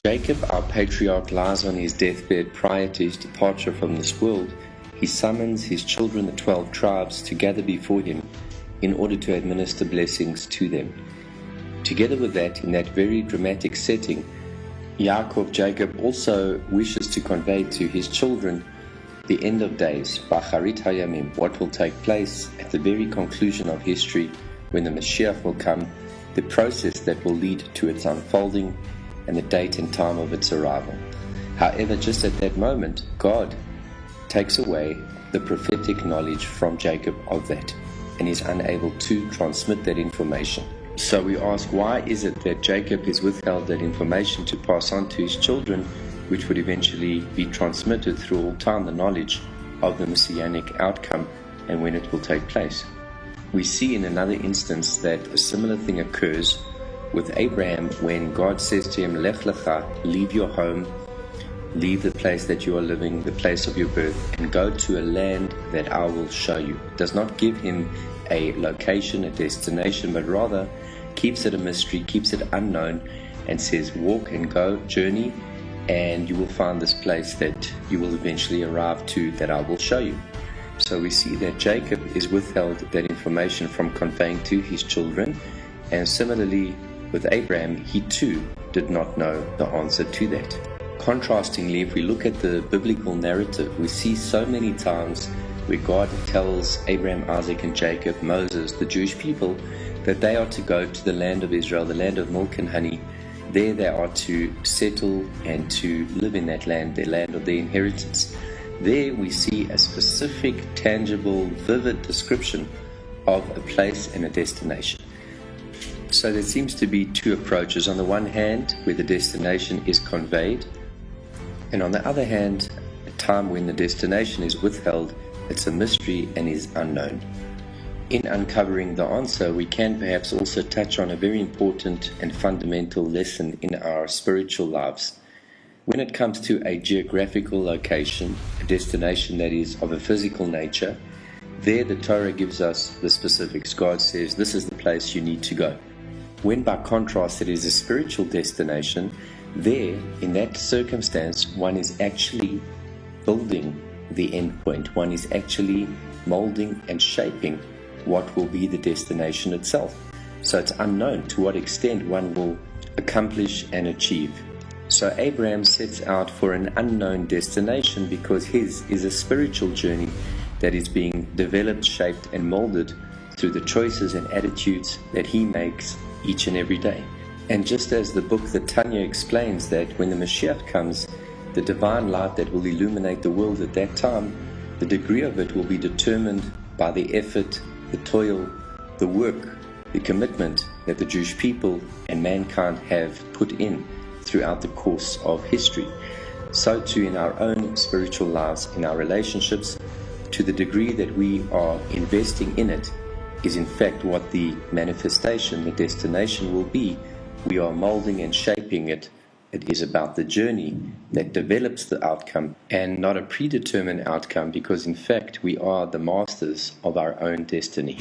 Jacob, our patriarch, lies on his deathbed prior to his departure from this world. He summons his children, the 12 tribes, to gather before him in order to administer blessings to them. Together with that, in that very dramatic setting, Jacob also wishes to convey to his children the end of days, Bacharit Hayamim, what will take place at the very conclusion of history when the Mashiach will come, the process that will lead to its unfolding, and the date and time of its arrival. However, just at that moment, God takes away the prophetic knowledge from Jacob of that, and is unable to transmit that information. So we ask, why is it that Jacob is withheld that information to pass on to his children, which would eventually be transmitted through all time, the knowledge of the messianic outcome and when it will take place? We see in another instance that a similar thing occurs with Abraham when God says to him, Lech lecha, leave your home, leave the place that you are living, the place of your birth, and go to a land that I will show you. It does not give him a location, a destination, but rather keeps it a mystery, keeps it unknown, and says, walk and go, journey, and you will find this place that you will eventually arrive to, that I will show you. So we see that Jacob is withheld that information from conveying to his children, and similarly with Abraham, he too did not know the answer to that. Contrastingly, if we look at the biblical narrative, we see so many times where God tells Abraham, Isaac, and Jacob, Moses, the Jewish people, that they are to go to the land of Israel, the land of milk and honey. There they are to settle and to live in that land, their land of their inheritance. There we see a specific, tangible, vivid description of a place and a destination. So there seems to be two approaches. On the one hand, where the destination is conveyed, and on the other hand, a time when the destination is withheld, it's a mystery and is unknown. In uncovering the answer, we can perhaps also touch on a very important and fundamental lesson in our spiritual lives. When it comes to a geographical location, a destination that is of a physical nature, there the Torah gives us the specifics. God says, this is the place you need to go. When by contrast it is a spiritual destination, there, in that circumstance, one is actually building the end point. One is actually molding and shaping what will be the destination itself. So it's unknown to what extent one will accomplish and achieve. So Abraham sets out for an unknown destination because his is a spiritual journey that is being developed, shaped, and molded through the choices and attitudes that he makes each and every day. And just as the book, the Tanya, explains that when the Mashiach comes, the divine light that will illuminate the world at that time, the degree of it will be determined by the effort, the toil, the work, the commitment that the Jewish people and mankind have put in throughout the course of history. So too in our own spiritual lives, in our relationships, to the degree that we are investing in it, is in fact what the manifestation, the destination will be. We are molding and shaping it. It is about the journey that develops the outcome and not a predetermined outcome, because in fact we are the masters of our own destiny.